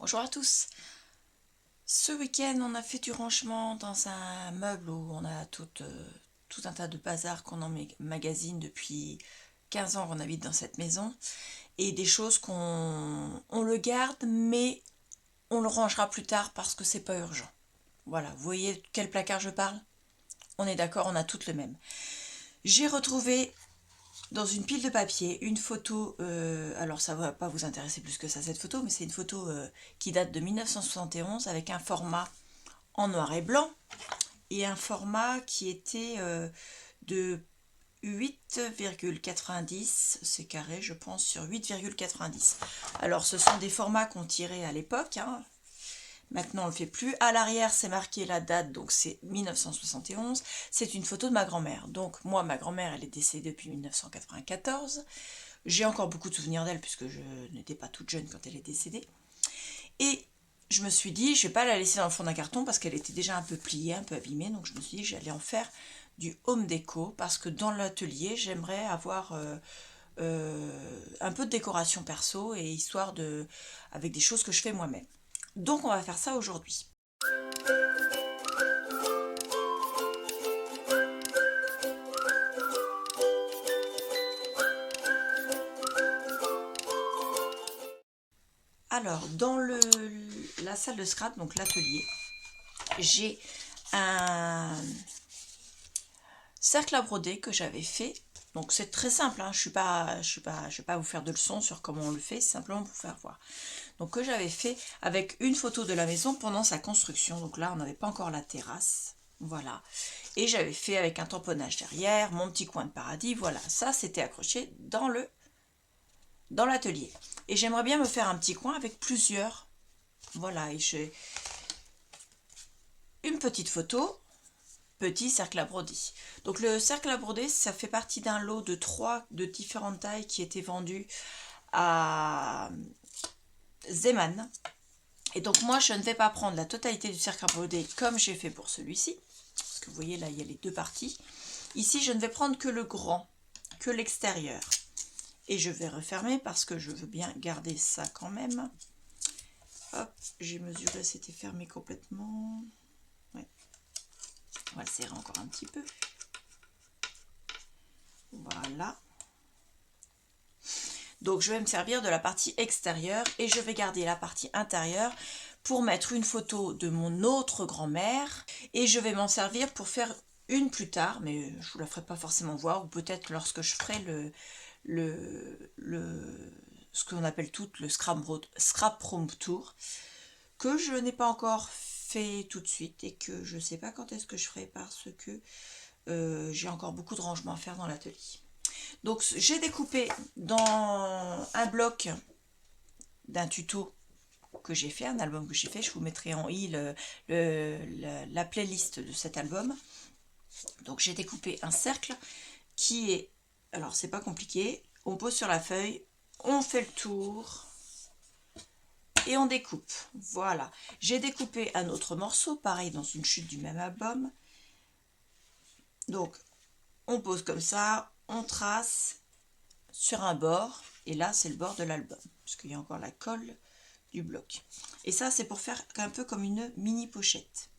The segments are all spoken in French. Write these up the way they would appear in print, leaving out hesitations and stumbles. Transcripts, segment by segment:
Bonjour à tous. Ce week-end, on a fait du rangement dans un meuble où on a tout un tas de bazar qu'on emmagasine depuis 15 ans qu'on habite dans cette maison. Et des choses on le garde, mais on le rangera plus tard parce que c'est pas urgent. Voilà, vous voyez quel placard je parle? On est d'accord, on a toutes le même. J'ai retrouvé dans une pile de papier une photo, alors ça va pas vous intéresser plus que ça cette photo, mais c'est une photo qui date de 1971 avec un format en noir et blanc et un format qui était de 8,90, c'est carré je pense, sur 8,90. Alors ce sont des formats qu'on tirait à l'époque, hein. Maintenant on ne le fait plus. À l'arrière c'est marqué la date, donc c'est 1971. C'est une photo de ma grand-mère. Donc moi, ma grand-mère, elle est décédée depuis 1994. J'ai encore beaucoup de souvenirs d'elle puisque je n'étais pas toute jeune quand elle est décédée. Et je me suis dit, je ne vais pas la laisser dans le fond d'un carton parce qu'elle était déjà un peu pliée, un peu abîmée. Donc je me suis dit, j'allais en faire du home déco parce que dans l'atelier, j'aimerais avoir un peu de décoration perso et histoire avec des choses que je fais moi-même. Donc on va faire ça aujourd'hui. Alors, dans la salle de scrap, donc l'atelier, j'ai un cercle à broder que j'avais fait. Donc c'est très simple, hein. Je vais pas vous faire de leçons sur comment on le fait, c'est simplement pour vous faire voir. Donc que j'avais fait avec une photo de la maison pendant sa construction. Donc là, on n'avait pas encore la terrasse. Voilà. Et j'avais fait avec un tamponnage derrière, mon petit coin de paradis. Voilà, ça c'était accroché dans l'atelier. Et j'aimerais bien me faire un petit coin avec plusieurs. Voilà, et j'ai une petite photo, petit cercle à broder. Donc le cercle à broder, ça fait partie d'un lot de 3 de différentes tailles qui étaient vendus à Zeman. Et donc moi, je ne vais pas prendre la totalité du cercle à broder comme j'ai fait pour celui-ci. Parce que vous voyez, là, il y a les deux parties. Ici, je ne vais prendre que le grand, que l'extérieur. Et je vais refermer parce que je veux bien garder ça quand même. Hop, j'ai mesuré, c'était fermé complètement. Ouais. On va le serrer encore un petit peu. Voilà. Donc je vais me servir de la partie extérieure et je vais garder la partie intérieure pour mettre une photo de mon autre grand-mère et je vais m'en servir pour faire une plus tard, mais je vous la ferai pas forcément voir, ou peut-être lorsque je ferai ce qu'on appelle tout le scrap room tour, que je n'ai pas encore fait tout de suite et que je ne sais pas quand est-ce que je ferai parce que j'ai encore beaucoup de rangements à faire dans l'atelier. Donc j'ai découpé dans un bloc d'un tuto que j'ai fait, un album que j'ai fait, je vous mettrai en i la playlist de cet album. Donc j'ai découpé un cercle qui est, alors c'est pas compliqué, on pose sur la feuille, on fait le tour et on découpe. Voilà, j'ai découpé un autre morceau, pareil dans une chute du même album. Donc on pose comme ça, on trace sur un bord, et là c'est le bord de l'album, puisqu'il y a encore la colle du bloc. Et ça c'est pour faire un peu comme une mini pochette,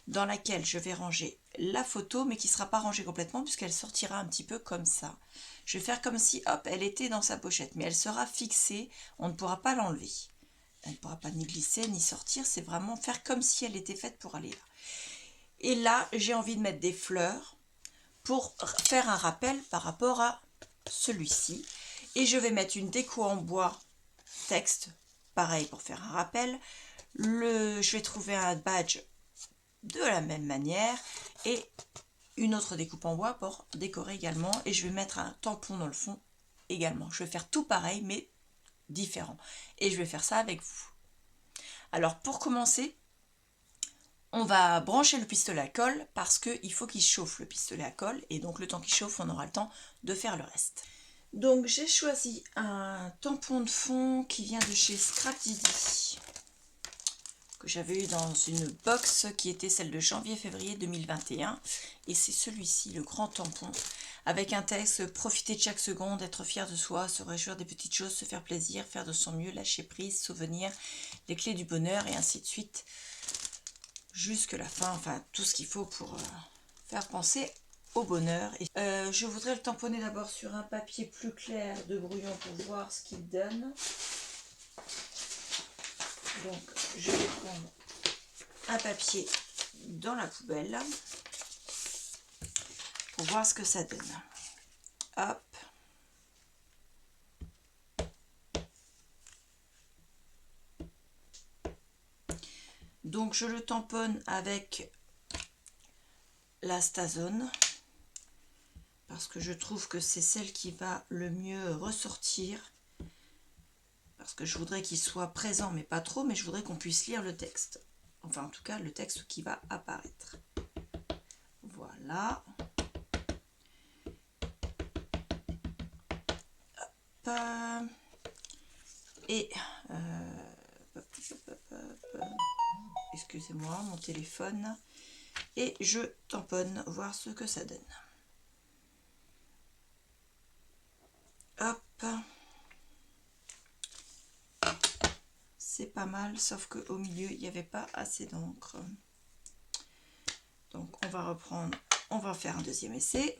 dans laquelle je vais ranger la photo, mais qui ne sera pas rangée complètement, puisqu'elle sortira un petit peu comme ça. Je vais faire comme si, hop, elle était dans sa pochette, mais elle sera fixée, on ne pourra pas l'enlever. Elle ne pourra pas ni glisser, ni sortir, c'est vraiment faire comme si elle était faite pour aller là. Et là, j'ai envie de mettre des fleurs, pour faire un rappel par rapport à celui-ci. Et je vais mettre une déco en bois texte, pareil pour faire un rappel. Je vais trouver un badge de la même manière et une autre découpe en bois pour décorer également. Et je vais mettre un tampon dans le fond également. Je vais faire tout pareil mais différent. Et je vais faire ça avec vous. Alors pour commencer, on va brancher le pistolet à colle parce qu'il faut qu'il chauffe le pistolet à colle et donc le temps qu'il chauffe, on aura le temps de faire le reste. Donc j'ai choisi un tampon de fond qui vient de chez Scrap Didi, que j'avais eu dans une box qui était celle de janvier-février 2021 et c'est celui-ci, le grand tampon, avec un texte: profiter de chaque seconde, être fier de soi, se réjouir des petites choses, se faire plaisir, faire de son mieux, lâcher prise, souvenir, les clés du bonheur, et ainsi de suite, jusque la fin. Enfin, tout ce qu'il faut pour faire penser au bonheur. Et, je voudrais le tamponner d'abord sur un papier plus clair de brouillon pour voir ce qu'il donne. Donc, je vais prendre un papier dans la poubelle pour voir ce que ça donne. Hop. Donc, je le tamponne avec la Stazone, parce que je trouve que c'est celle qui va le mieux ressortir, parce que je voudrais qu'il soit présent mais pas trop, mais je voudrais qu'on puisse lire le texte, enfin en tout cas le texte qui va apparaître. Voilà. Hop. Et excusez-moi, mon téléphone, et je tamponne, voir ce que ça donne. Hop. C'est pas mal, sauf qu'au milieu, il n'y avait pas assez d'encre. Donc, on va reprendre, on va faire un deuxième essai.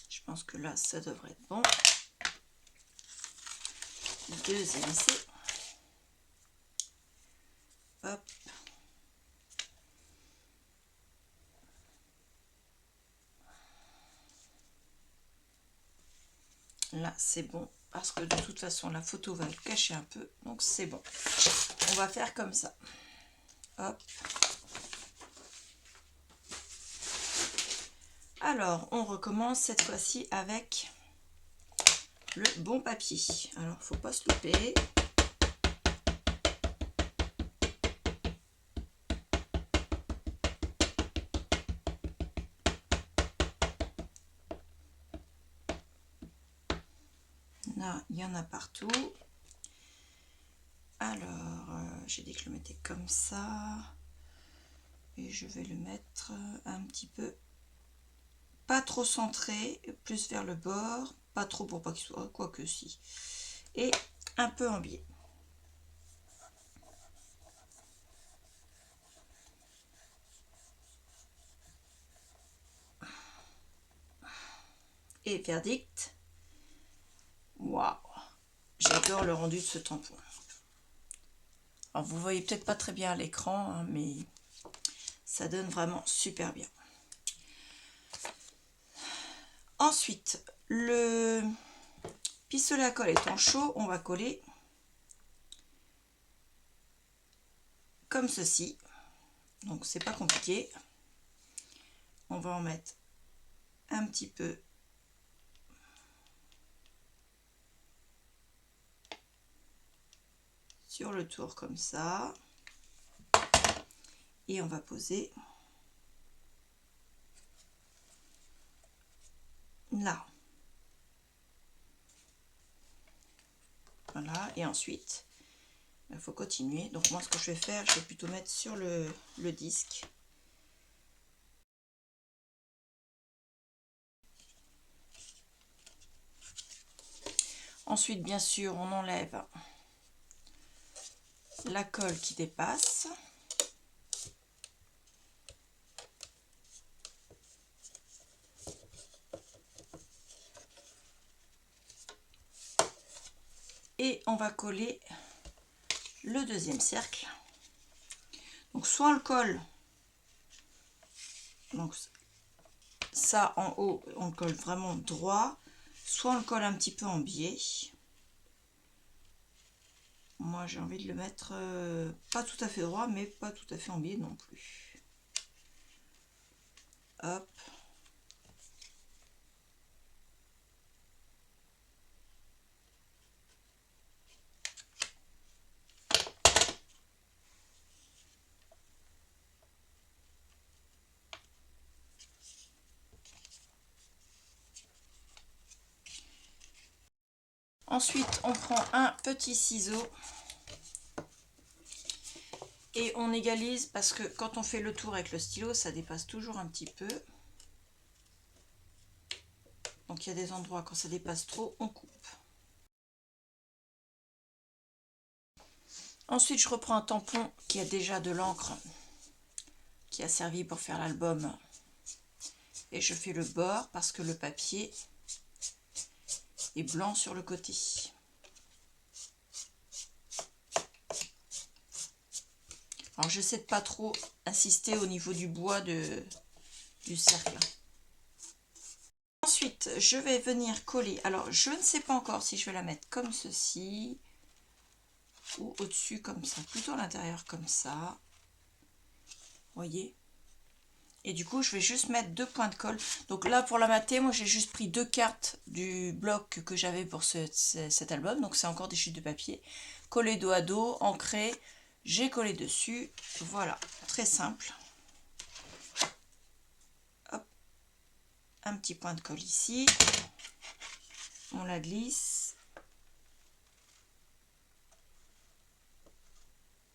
Je pense que là, ça devrait être bon. Deuxième essai. Hop. Là, c'est bon, parce que de toute façon, la photo va le cacher un peu, donc c'est bon. On va faire comme ça. Hop. Alors, on recommence cette fois-ci avec le bon papier. Alors, faut pas se louper. Là, il y en a partout. Alors, j'ai dit que je le mettais comme ça. Et je vais le mettre un petit peu, pas trop centré, plus vers le bord. Pas trop pour pas qu'il soit, quoique si. Et un peu en biais. Et verdict. Waouh! J'adore le rendu de ce tampon. Alors, vous voyez peut-être pas très bien à l'écran, hein, mais ça donne vraiment super bien. Ensuite, le pistolet à colle étant chaud, on va coller comme ceci. Donc, c'est pas compliqué. On va en mettre un petit peu sur le tour comme ça. Et on va poser là. Voilà, et ensuite, il faut continuer. Donc moi, ce que je vais faire, je vais plutôt mettre sur le disque. Ensuite, bien sûr, on enlève la colle qui dépasse. Et on va coller le deuxième cercle. Donc soit on le colle, donc ça en haut, on le colle vraiment droit, soit on le colle un petit peu en biais. Moi j'ai envie de le mettre pas tout à fait droit, mais pas tout à fait en biais non plus. Hop. Ensuite, on prend un petit ciseau et on égalise parce que quand on fait le tour avec le stylo, ça dépasse toujours un petit peu. Donc il y a des endroits quand ça dépasse trop, on coupe. Ensuite, je reprends un tampon qui a déjà de l'encre qui a servi pour faire l'album et je fais le bord parce que le papier est blanc sur le côté. Alors j'essaie de pas trop insister au niveau du bois du cercle. Ensuite, je vais venir coller. Alors je ne sais pas encore si je vais la mettre comme ceci ou au-dessus comme ça, plutôt à l'intérieur comme ça. Voyez. Et du coup, je vais juste mettre 2 points de colle. Donc là, pour la mater, moi, j'ai juste pris 2 cartes du bloc que j'avais pour cet album. Donc c'est encore des chutes de papier. Collé dos à dos, ancré. J'ai collé dessus. Voilà, très simple. Hop. Un petit point de colle ici. On la glisse.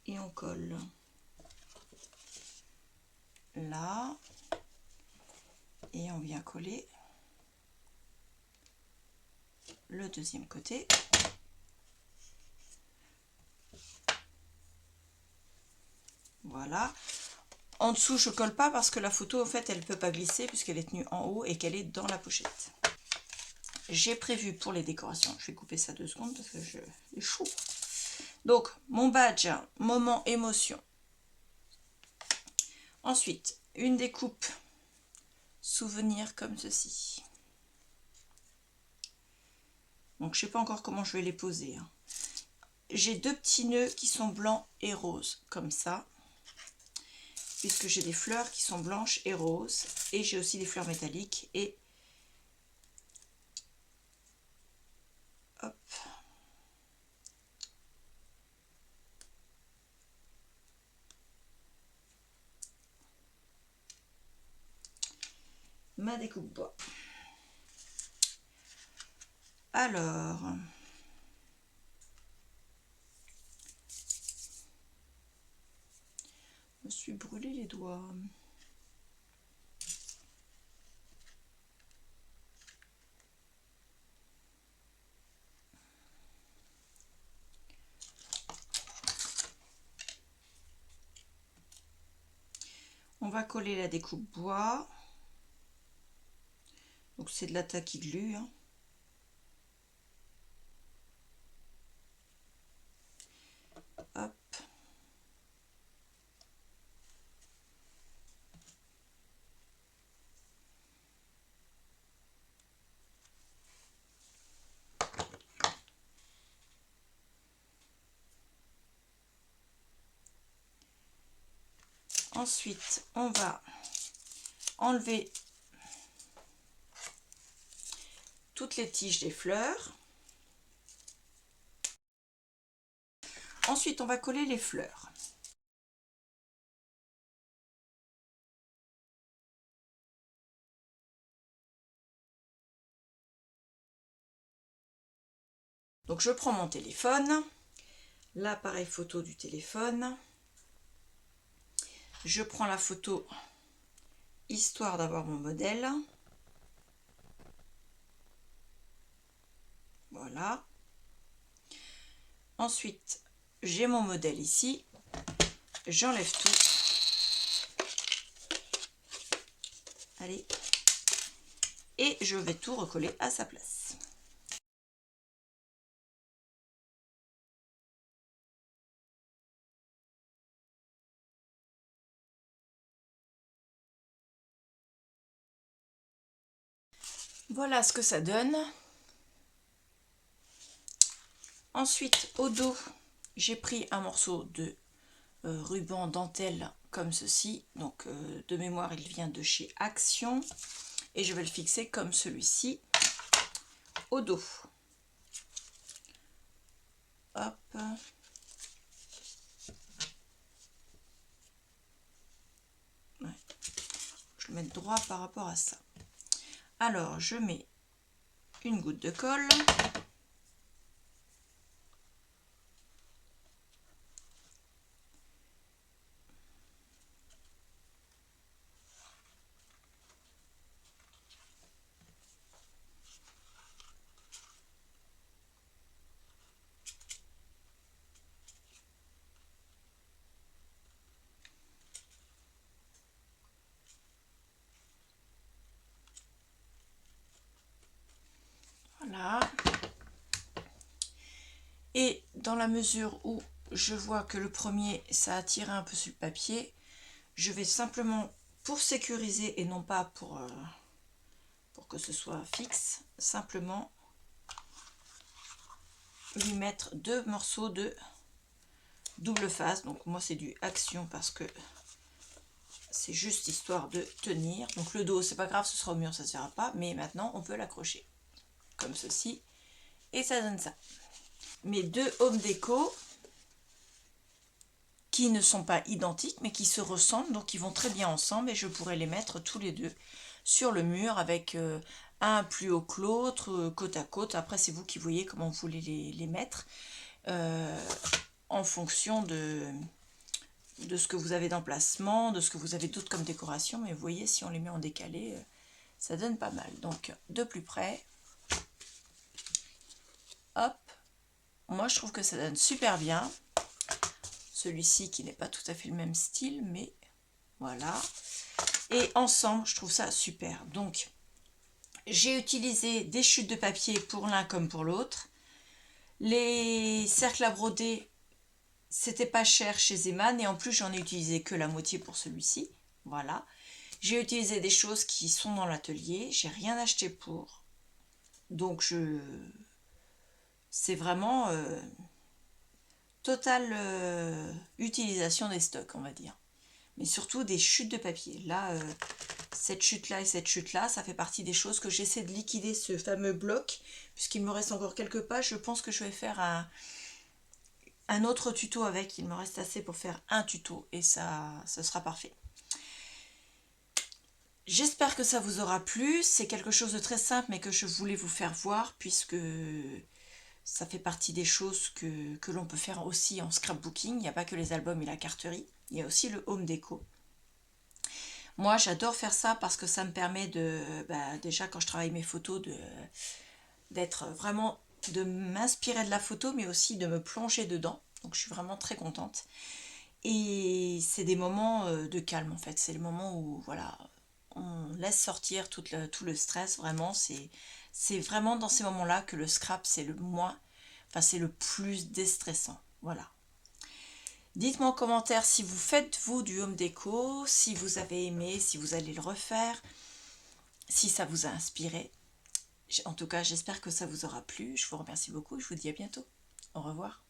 Et on colle. Là. Et on vient coller le deuxième côté. Voilà. En dessous, je colle pas parce que la photo, en fait, elle ne peut pas glisser puisqu'elle est tenue en haut et qu'elle est dans la pochette. J'ai prévu pour les décorations, je vais couper ça 2 secondes parce que je est chaud. Donc, mon badge, moment émotion. Ensuite, une découpe souvenir comme ceci. Donc, je ne sais pas encore comment je vais les poser. Hein. J'ai 2 petits nœuds qui sont blancs et roses, comme ça. Puisque j'ai des fleurs qui sont blanches et roses. Et j'ai aussi des fleurs métalliques. Et hop. Ma découpe bois. Alors, je me suis brûlé les doigts. On va coller la découpe bois. Donc c'est de la tacky glue. Hein. Hop. Ensuite, on va enlever toutes les tiges des fleurs. Ensuite, on va coller les fleurs. Donc, je prends mon téléphone, l'appareil photo du téléphone. Je prends la photo histoire d'avoir mon modèle. Voilà. Ensuite, j'ai mon modèle ici. J'enlève tout. Allez. Et je vais tout recoller à sa place. Voilà ce que ça donne. Ensuite, au dos, j'ai pris un morceau de ruban dentelle comme ceci. Donc, de mémoire, il vient de chez Action. Et je vais le fixer comme celui-ci au dos. Hop. Ouais. Je le mets droit par rapport à ça. Alors, je mets une goutte de colle. dans la mesure où je vois que le premier, ça a tiré un peu sur le papier, je vais simplement, pour sécuriser et non pas pour que ce soit fixe, simplement lui mettre 2 morceaux de double face. Donc moi c'est du action parce que c'est juste histoire de tenir. Donc le dos c'est pas grave, ce sera au mur, ça ne sert pas, mais maintenant on peut l'accrocher comme ceci et ça donne ça. Mes 2 home déco qui ne sont pas identiques mais qui se ressemblent, donc ils vont très bien ensemble et je pourrais les mettre tous les deux sur le mur avec un plus haut que l'autre, côte à côte. Après c'est vous qui voyez comment vous voulez les mettre en fonction de ce que vous avez d'emplacement, de ce que vous avez d'autre comme décoration, mais vous voyez si on les met en décalé, ça donne pas mal. Donc de plus près, hop, moi je trouve que ça donne super bien. Celui-ci qui n'est pas tout à fait le même style, mais voilà. Et ensemble, je trouve ça super. Donc, j'ai utilisé des chutes de papier pour l'un comme pour l'autre. Les cercles à broder, c'était pas cher chez Zeman et en plus, j'en ai utilisé que la moitié pour celui-ci. Voilà. J'ai utilisé des choses qui sont dans l'atelier. J'ai rien acheté pour. Donc, c'est vraiment totale utilisation des stocks, on va dire. Mais surtout des chutes de papier. Là, cette chute-là et cette chute-là, ça fait partie des choses que j'essaie de liquider ce fameux bloc. Puisqu'il me reste encore quelques pages, je pense que je vais faire un autre tuto avec. Il me reste assez pour faire un tuto et ça sera parfait. J'espère que ça vous aura plu. C'est quelque chose de très simple mais que je voulais vous faire voir puisque ça fait partie des choses que l'on peut faire aussi en scrapbooking. Il n'y a pas que les albums et la carterie. Il y a aussi le home déco. Moi, j'adore faire ça parce que ça me permet de, déjà quand je travaille mes photos, d'être vraiment, de m'inspirer de la photo, mais aussi de me plonger dedans. Donc, je suis vraiment très contente. Et c'est des moments de calme, en fait. C'est le moment où, voilà, on laisse sortir tout le stress. Vraiment, c'est vraiment dans ces moments-là que le scrap, c'est le moins, enfin, c'est le plus déstressant. Voilà. Dites-moi en commentaire si vous faites vous du home déco, si vous avez aimé, si vous allez le refaire, si ça vous a inspiré. En tout cas, j'espère que ça vous aura plu. Je vous remercie beaucoup. Je vous dis à bientôt. Au revoir.